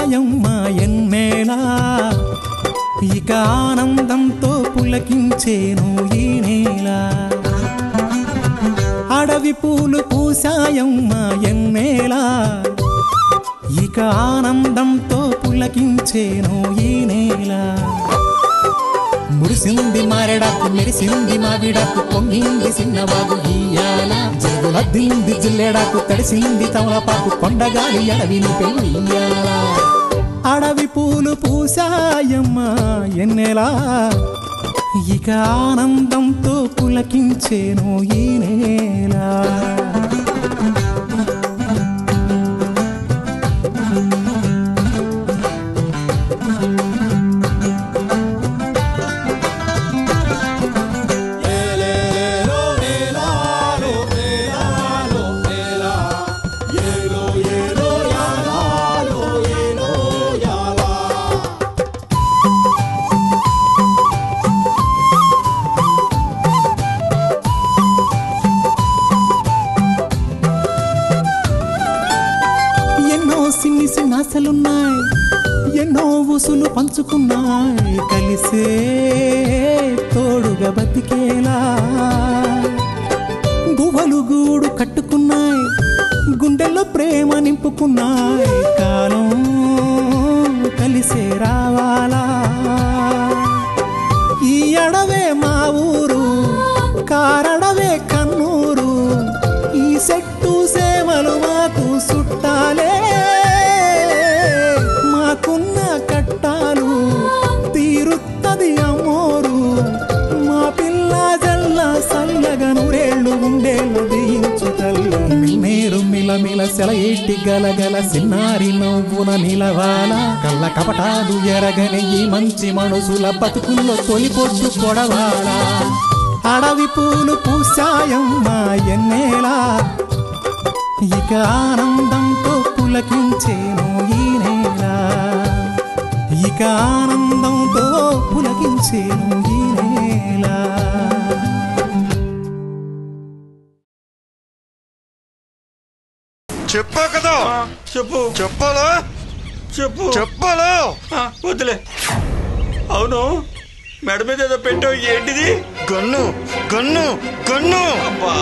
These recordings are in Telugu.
పూసాయమ్మ ఎన్నేలా ఇక ఆనందంతో పులకించేను ఈ నేల అడవి పూలు పూసాయమ్మ ఎన్నేలా ఇక ఆనందంతో పులకించేను ఈ నేల మురిసింది మారెడాకు మెరిసింది మావిడాకు పొంగింది సిన్నవాగు ఇయ్యాల జగులద్దింది జిల్లెడాకు తడిసింది తమలపాకు కొండగాలి అడవిని పెయ్యాల అడవి పూలు పూసాయమ్మ ఎన్నెలా ఇక ఆనందంతో పులకించేను ఈ నేల ఆశలున్నాయి ఎన్నో ఊసులు పంచుకున్నాయి కలిసే తోడుగా బతికేలా గువ్వలు గూడు కట్టుకున్నాయి గుండెల్లో ప్రేమ నింపుకున్నాయి కాలం కలిసే రావాలా ఈ అడవే మా ఊరు కారడవే కన్నూరు ఈ చెట్టు సేమలు మాకు చుట్టాలే మాకున్న కట్టాలు తీరుత్తది అమ్మోరు మా పిల్ల జల్ల సల్లగా నూరేళ్ళు ఉండేళ్ళు దీయించు తల్లి మిల్మేరు మిలమిల సెలయేటి గలగల సిన్నారి నవ్వున నిలవాల కళ్ళ కపటాలు ఎరగని ఈ మంచి మనసుల బతుకుల్లో తొలిపొట్టు కొడవాల అడవి పూలు పూసాయమ్మ ఎన్నేలా ఇక ఆనందంతో పులకించేను ఈ నేల ఇక ఆనందంతో పులకించేను ఈ నేల చెప్పా కదా చెప్పు చెప్పాలా చెప్పు చెప్పాలా వద్దులే అవును మెడ మీద ఏదో పెట్టావు ఏంటిది గన్ను గన్ను గన్ను అబ్బా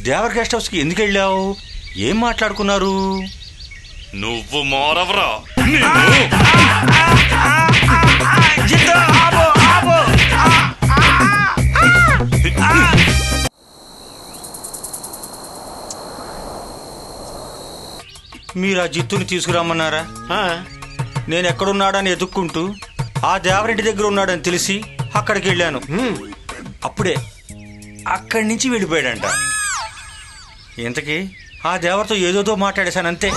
దేవర్ గెస్ట్ హౌస్ కి ఎందుకు వెళ్ళావు ఏం మాట్లాడుకున్నారు నువ్వు మారవరా మీరు ఆ జిత్తుని తీసుకురమ్మన్నారా నేను ఎక్కడున్నాడని ఎదుక్కుంటూ ఆ దేవరెడ్డి దగ్గర ఉన్నాడని తెలిసి అక్కడికి వెళ్ళాను అప్పుడే అక్కడి నుంచి వెళ్ళిపోయాడంట ఇంతకీ ఆ దేవరితో ఏదోదో మాట్లాడేశాను అంతే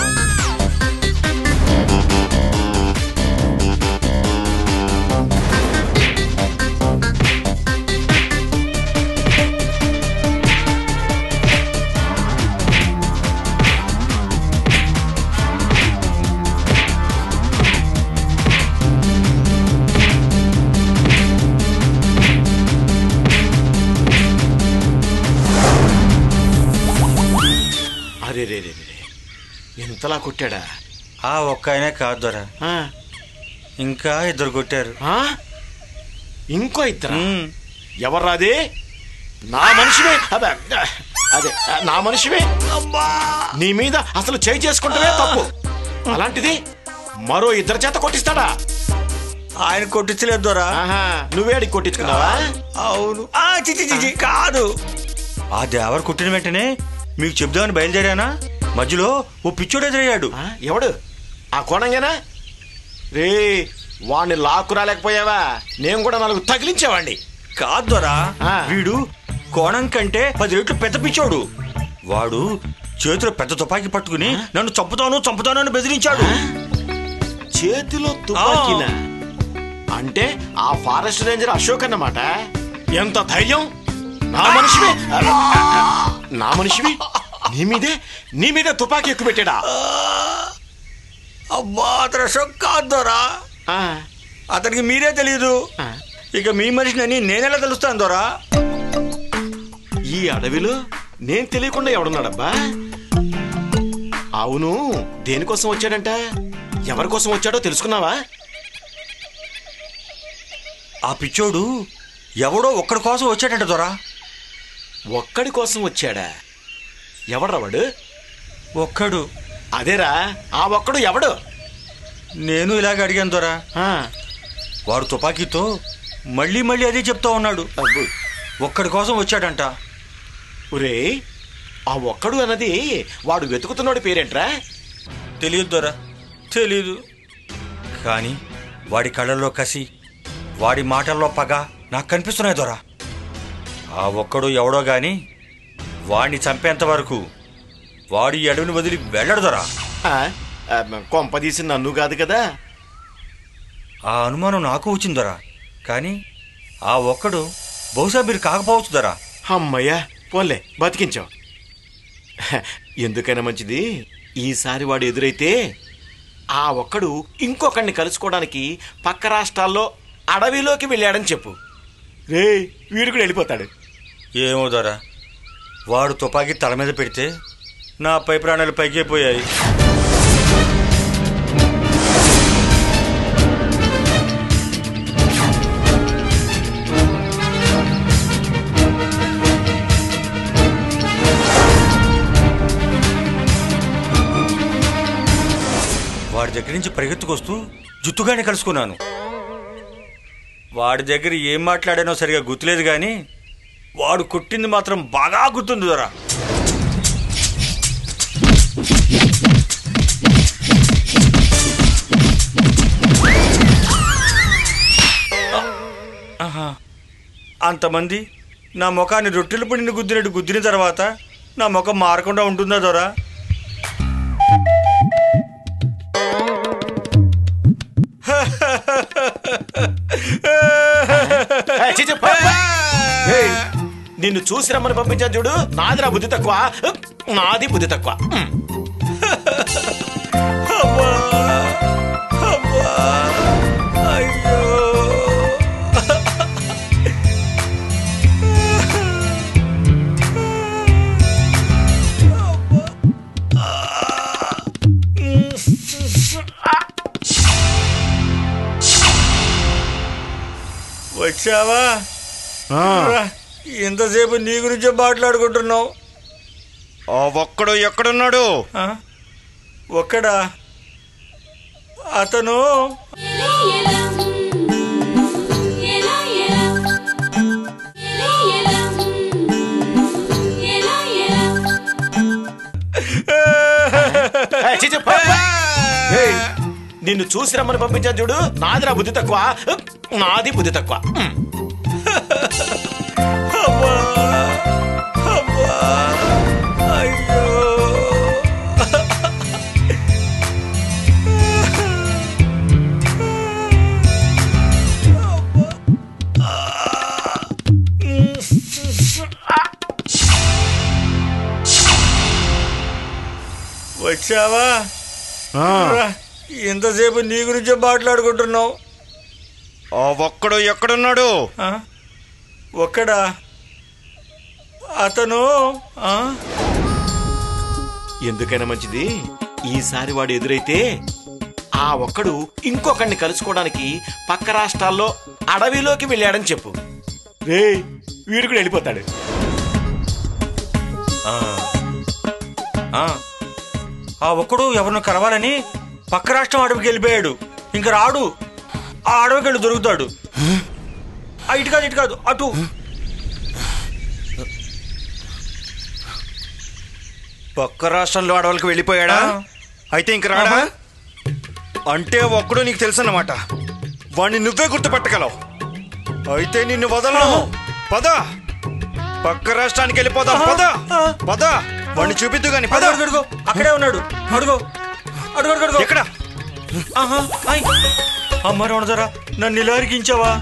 ఎంతలా కొట్టాడా ఆ ఒక్క ఆయనే కాదు దొర ఇంకా ఇద్దరు కొట్టారు ఇంకో ఇద్దరు ఎవర్రాది నా మనిషివే అదే నా మనిషివే నీ మీద అసలు చేయి చేసుకుంటేనే తప్పు అలాంటిది మరో ఇద్దరు చేత కొట్టిస్తాడా ఆయన కొట్టించలేదు దొరా నువ్వేడికి కొట్టించుకున్నావా అవును చిచి కాదు ఆ దేవర్ కొట్టిన వెంటనే మీకు చెప్దామని బయలుదేరానా మధ్యలో ఓ పిచ్చోడు ఎదురయ్యాడు ఎవడు ఆ కోణంగానా రే వాణ్ణి లాక్కు రాలేకపోయావా నేను కూడా 4 తగిలించేవాణ్ణి కాదు దొరా వీడు కోణం కంటే 10 రెట్లు పెద్ద పిచ్చోడు వాడు చేతిలో పెద్ద తుపాకీ పట్టుకుని నన్ను చంపుతాను అని బెదిరించాడు చేతిలో తుపాకీనా అంటే ఆ ఫారెస్ట్ రేంజర్ అశోక్ అన్నమాట ఎంత ధైర్యం నా మనిషివి నీ మీదే తుపాకీ ఎక్కువ పెట్టాడా అబ్బా అతను అశోక్ కాదు దొరా అతనికి మీరే తెలీదు ఇక మీ మనిషిని నేనెలా తెలుస్తాను దొరా ఈ అడవిలో నేను తెలియకుండా ఎవడున్నాడబ్బా అవును దేనికోసం వచ్చాడంట ఎవరి కోసం వచ్చాడో తెలుసుకున్నావా? ఆ పిచ్చోడు ఎవడో ఒక్కడి కోసం వచ్చాడంట దొరా. ఒక్కడి కోసం వచ్చాడా? ఎవడ్రా వాడు? ఒక్కడు. అదేరా, ఆ ఒక్కడు ఎవడు? నేను ఇలాగ అడిగాను దొరా. వాడు తుపాకీతో మళ్ళీ మళ్ళీ అదే చెప్తా ఉన్నాడు. ఒక్కడి కోసం వచ్చాడంట. ఒరే, ఆ ఒక్కడు అన్నది వాడు వెతుకుతున్నాడు పేరేంట్రా? తెలియదు దొరా, తెలీదు. కానీ వాడి కళ్ళల్లో కసి, వాడి మాటల్లో పగ నాకు కనిపిస్తున్నాయి దొరా. ఆ ఒక్కడు ఎవడో గాని వాడిని చంపేంత వరకు వాడి అడవిని వదిలి వెళ్ళడు దొరా. కొంపదీసి నన్ను కాదు కదా? ఆ అనుమానం నాకు వచ్చింది దొరా. కానీ ఆ ఒక్కడు బహుశా మీరు కాకపోవచ్చు దొరా. అమ్మయ్యా, పోన్లే, బతికించావు. ఎందుకైనా మంచిది, ఈసారి వాడు ఎదురైతే ఆ ఒక్కడు ఇంకొకడిని కలుసుకోవడానికి పక్క రాష్ట్రాల్లో అడవిలోకి వెళ్ళాడని చెప్పు. రే, వీడు కూడా వెళ్ళిపోతాడు. ఏమో దొరా, వాడు తుపాకీ తల మీద పెడితే నా పై ప్రాణాలు పైకెపోయాయి. వాడి దగ్గర నుంచి పరిగెత్తుకొస్తూ జుత్తుగానే కలుసుకున్నాను. వాడి దగ్గర ఏం మాట్లాడానో సరిగా గుర్తులేదు కానీ వాడు కొట్టింది మాత్రం బాగా గుర్తుంది దొరా. అంతమంది నా ముఖాన్ని రొట్టెలు పడిన గుద్దినట్టు గుద్దిన తర్వాత నా ముఖం మారకుండా ఉంటుందా దొరా? నిన్ను చూసి రమ్మని పంపించాను చూడు. నాదిరా బుద్ధి తక్కువ, నాది బుద్ధి తక్కువ. అయ్యో, వచ్చావా? ఎంతసేపు నీ గురించే మాట్లాడుకుంటున్నావు. ఆ ఒక్కడు ఎక్కడున్నాడు? ఒక్కడా? అతను నిన్ను చూసి రమ్మని పంపించాను చూడు. నాదిరా బుద్ధి తక్కువ, నాది బుద్ధి తక్కువ. అయ్యో, వచ్చావా? ఎంతసేపు నీ గురించే మాట్లాడుకుంటున్నావు. ఆ ఒక్కడు ఎక్కడున్నాడు? ఒక్కడా? అతను ఎందుకైనా మంచిది, ఈసారి వాడు ఎదురైతే ఆ ఒక్కడు ఇంకొకడిని కలుసుకోవడానికి పక్క రాష్ట్రాల్లో అడవిలోకి వెళ్ళాడని చెప్పు. రే, వీడు కూడా వెళ్ళిపోతాడు. ఆ ఒక్కడు ఎవరినో కలవాలని పక్క రాష్ట్రం అడవికి వెళ్ళిపోయాడు. ఇంక రాడు. ఆ అడవికి వెళ్ళి దొరుకుతాడు. ఇటు కాదు, ఇటు కాదు, అటు. పక్క రాష్ట్రంలో అడవులకు వెళ్ళిపోయాడా? అయితే ఇంక రాడా? అంటే ఒక్కడు నీకు తెలుసు అన్నమాట. వాణ్ణి నువ్వే గుర్తుపట్టగలవు. అయితే నిన్ను వదలను. పద, పక్క రాష్ట్రానికి వెళ్ళిపోదాం. పద పద, వాణ్ణి చూపిద్దు గాని. పద. అడుగు, అక్కడే ఉన్నాడు. అడుగు, అడుగు, అడుగు. ఎక్కడ? అమ్మ రమణదరా, నన్ను ఇలా అరికించావా?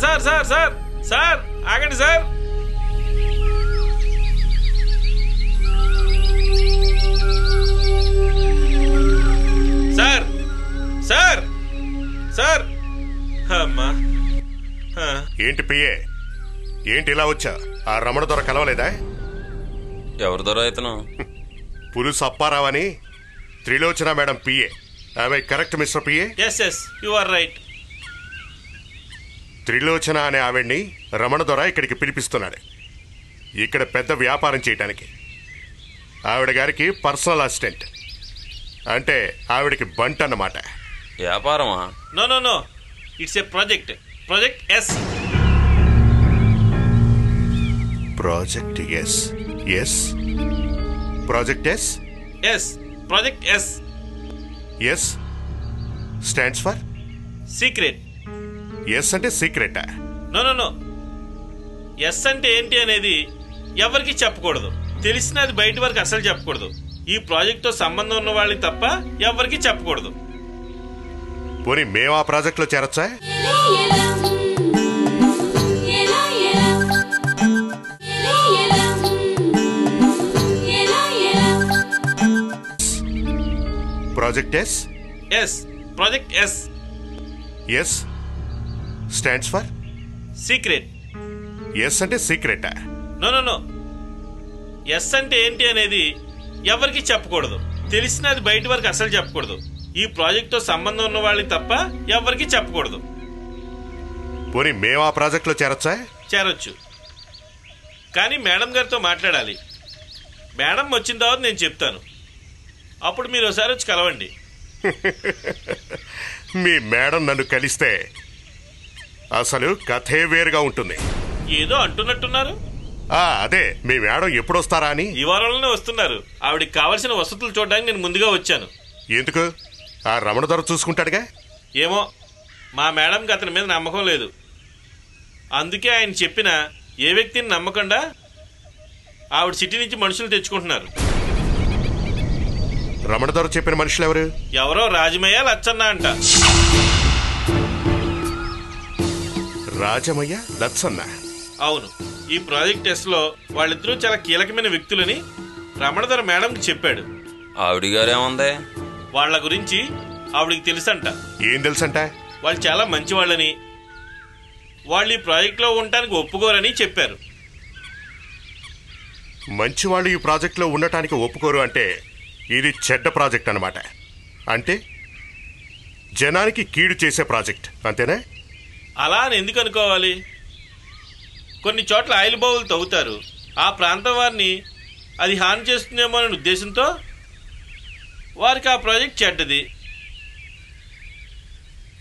Sir sir sir sir sir ఆగండి సార్. సార్ సార్ సార్ అమ్మా. ఏంటి పిఏ, ఏంటి ఇలా వచ్చా? ఆ రమణ దొర కలవలేదా? ఎవరి దొర ఇతను? పులుసు అప్పారావని త్రిలోచన మేడం పిఏ. ఆమె correct mister PA? Yes yes you are right. Trilochana అనే ఆవిడ్ని రమణ దొర ఇక్కడికి పిలిపిస్తున్నాడు, ఇక్కడ పెద్ద వ్యాపారం చేయటానికి. ఆవిడ గారికి పర్సనల్ అసిస్టెంట్, అంటే ఆవిడకి బంట్ అన్నమాట. వ్యాపారమా? No no no, it's a project. Project S. Project S. S project S. S project S. S stands for secret. S అంటే సీక్రెటా? నో నో నో, ఎస్ అంటే ఏంటి అనేది ఎవరికి చెప్పకూడదు. తెలిసినది బయట వరకు అసలు చెప్పకూడదు. ఈ ప్రాజెక్ట్ తో సంబంధం ఉన్న వాళ్ళకి తప్ప ఎవరికి చెప్పకూడదు. పోనీ మేము ఆ ప్రాజెక్ట్ లో చేరొచ్చా? Project S. S project S. S stands for secret. S అంటే సీక్రెటా? నో నో నో, ఎస్ అంటే ఏంటి అనేది ఎవరికి చెప్పకూడదు. తెలిసినది బయట వరకు అసలు చెప్పకూడదు. ఈ ప్రాజెక్ట్ తో సంబంధం ఉన్న వాళ్ళకి తప్ప ఎవరికి చెప్పకూడదు. పోనీ మేము ఆ ప్రాజెక్ట్ లో చేరొచ్చా? చేరొచ్చు, కానీ మేడం గారితో మాట్లాడాలి. మేడం వచ్చిన తర్వాత నేను చెప్తాను, అప్పుడు మీరు ఒకసారి వచ్చి కలవండి. మీ మేడం నన్ను కలిస్తే అసలు కథే వేరుగా ఉంటుంది. ఏదో అంటున్నట్టున్నారు. అదే మీ మేడం ఎప్పుడొస్తారా అని. ఈ వారంలోనే వస్తున్నారు. ఆవిడకి కావలసిన వసతులు చూడడానికి నేను ముందుగా వచ్చాను. ఎందుకు? ఆ రమణ దొర చూసుకుంటాడుగా. ఏమో, మా మేడంకి అతని మీద నమ్మకం లేదు. అందుకే ఆయన చెప్పిన ఏ వ్యక్తిని నమ్మకుండా ఆవిడ సిటీ నుంచి మనుషులు తెచ్చుకుంటున్నారు. రమణ దొర చెప్పిన మనుషులు ఎవరు? ఎవరో రాజమయ్య లచ్చన్న అంట. రాజమయ్య లచ్చన్న? అవును. ఈ ప్రాజెక్ట్ టెస్ట్ లో వాళ్ళిద్దరూ చాలా కీలకమైన వ్యక్తులని రమణధర మేడంకి చెప్పాడు. ఆవిడ గారేముంది? వాళ్ళ గురించి ఆవిడికి తెలుసంట. ఏం తెలుసంట? వాళ్ళు చాలా మంచి వాళ్ళని, వాళ్ళు ఈ ప్రాజెక్ట్ లో ఉండటానికి ఒప్పుకోరని చెప్పారు. మంచి వాళ్ళు ఈ ప్రాజెక్ట్ లో ఉండటానికి ఒప్పుకోరు అంటే ఇది చెడ్డ ప్రాజెక్ట్ అన్నమాట. అంటే జనానికి కీడు చేసే ప్రాజెక్ట్, అంతేనా? అలా అని ఎందుకు అనుకోవాలి? కొన్ని చోట్ల ఆయిల్ బావులు తవ్వుతారు. ఆ ప్రాంతం వారిని అది హాని చేస్తుందేమో అనే ఉద్దేశంతో వారికి ఆ ప్రాజెక్ట్ చెడ్డది.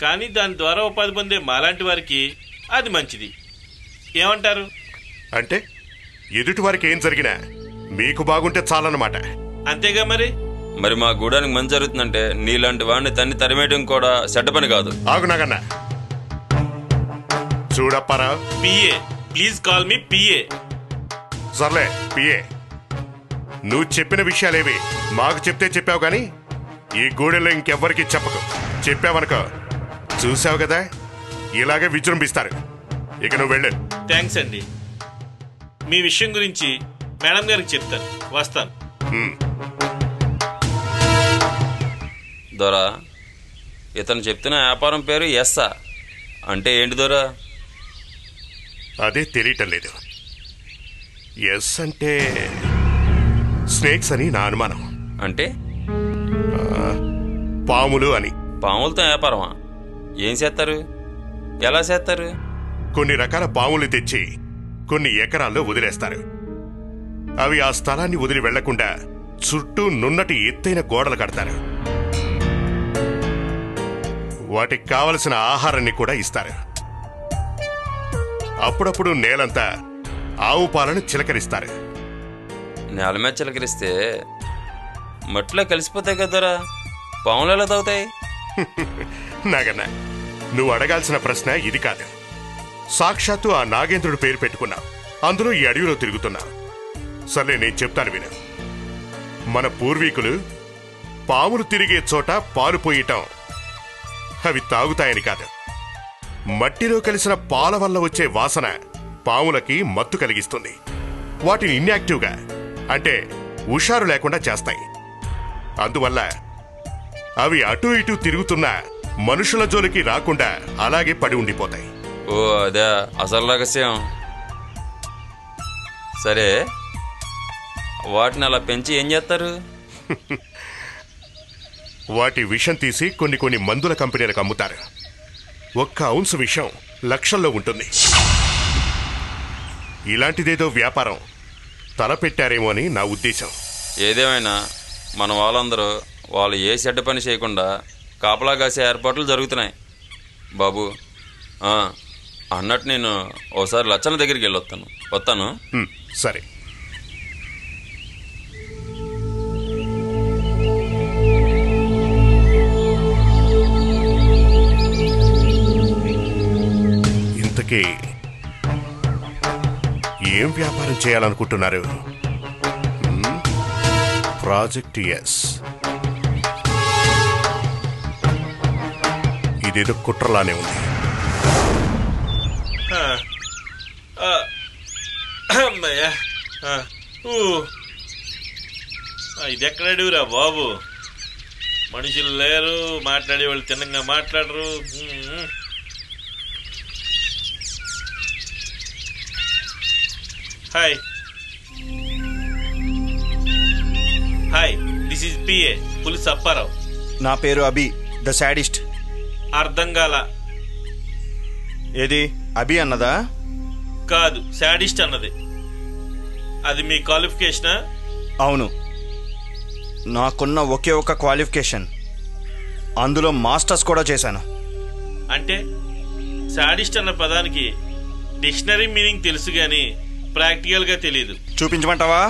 కానీ దాని ద్వారా ఉపాధి పొందే మాలాంటి వారికి అది మంచిది. ఏమంటారు? అంటే ఎదుటి వారికి ఏం జరిగినా మీకు బాగుంటే చాలన్నమాట. అంతేగా మరి. మరి మా గూడానికి మంచి జరుగుతుందంటే నీలాంటి వాడిని తన్ని తరిమేయడం కూడా చెడ్డ పని కాదు. ఆగు నాగన్నా. చూడప్పారా, PA, please call me PA. సర్లే పిఏ, నువ్వు చెప్పిన విషయాలేవి మాకు చెప్తే చెప్పావు, కానీ ఈ గూడెల్లో ఇంకెవ్వరికి చెప్పకు. చెప్పావనుకో, చూసావు కదా ఇలాగే విజృంభిస్తారు. ఇక నువ్వు వెళ్ళు. థ్యాంక్స్ అండి. మీ విషయం గురించి మేడం గారికి చెప్తాను. వస్తాను. దొరా, ఇతను చెప్తున్న వ్యాపారం పేరు ఎస్సా అంటే ఏంటి దొరా? అదే తెలియటం లేదు. ఎస్ అంటే స్నేక్స్ అని నా అనుమానం. అంటే పాములు అని. పాములతో వ్యాపారమా? ఏం చేస్తారు? ఎలా చేస్తారు? కొన్ని రకాల పాములు తెచ్చి కొన్ని ఎకరాల్లో వదిలేస్తారు. అవి ఆ స్థలాన్ని వదిలి వెళ్లకుండా చుట్టూ నున్నటి ఎత్తైన గోడలు కడతారు. వాటికి కావలసిన ఆహారాన్ని కూడా ఇస్తారు. అప్పుడప్పుడు నేలంతా ఆవు పాలను చిలకరిస్తారు. నేల మీద చిలకరిస్తే మట్టిలో కలిసిపోతాయి కదరా, పాములు ఎలా తాగుతాయి? నాగన్నా, నువ్వు అడగాల్సిన ప్రశ్న ఇది కాదు. సాక్షాత్తు ఆ నాగేంద్రుడు పేరు పెట్టుకున్నావు, అందులో ఈ అడవిలో తిరుగుతున్నావు. సర్లే, నేను చెప్తాను విను. మన పూర్వీకులు పాములు తిరిగే చోట పాలు పోయటం అవి తాగుతాయని కాదు, మట్టిలో కలిసిన పాల వల్ల వచ్చే వాసన పాములకి మత్తు కలిగిస్తుంది. వాటిని ఇన్యాక్టివ్గా అంటే హుషారు లేకుండా చేస్తాయి. అందువల్ల అవి అటూ ఇటూ తిరుగుతున్న మనుషుల జోలికి రాకుండా అలాగే పడి ఉండిపోతాయి. ఓ అదే అసలు రహస్యం. సరే, వాటిని అలా పెంచి ఏం చేస్తారు? వాటి విషం తీసి కొన్ని మందుల కంపెనీలకు అమ్ముతారు. 1 ఔన్స్ విషం లక్షల్లో ఉంటుంది. ఇలాంటిదేదో వ్యాపారం తలపెట్టారేమో అని నా ఉద్దేశం. ఏదేమైనా మన వాళ్ళందరూ వాళ్ళు ఏ చెడ్డ పని చేయకుండా కాపలా కాసే ఏర్పాట్లు జరుగుతున్నాయి బాబు. అన్నట్టు నేను ఓసారి లచ్చన దగ్గరికి వస్తాను. సరే. ఇంతకీ ఏం వ్యాపారం చేయాలనుకుంటున్నారు? Project S. ఇదేదో కుట్రలానే ఉంది. అమ్మయ్యా, ఇది ఎక్కడడురా బాబు? మనుషులు లేరు, మాట్లాడే వాళ్ళు తిన్నంగా మాట్లాడరు. Hi hi, this is PA పులిస్ అప్పారావు. నా పేరు అభి, ద సాడిస్ట్. అర్థం కాల. ఏది అభి అన్నదా? కాదు, సాడిస్ట్ అన్నది. అది మీ క్వాలిఫికేషనా? అవును, నాకున్న ఒకే ఒక క్వాలిఫికేషన్. అందులో మాస్టర్స్ కూడా చేశాను. అంటే సాడిస్ట్ అన్న పదానికి డిక్షనరీ మీనింగ్ తెలుసు గాని ప్రాక్టికల్గా తెలీదు. చూపించమంటావా?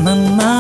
నన్నా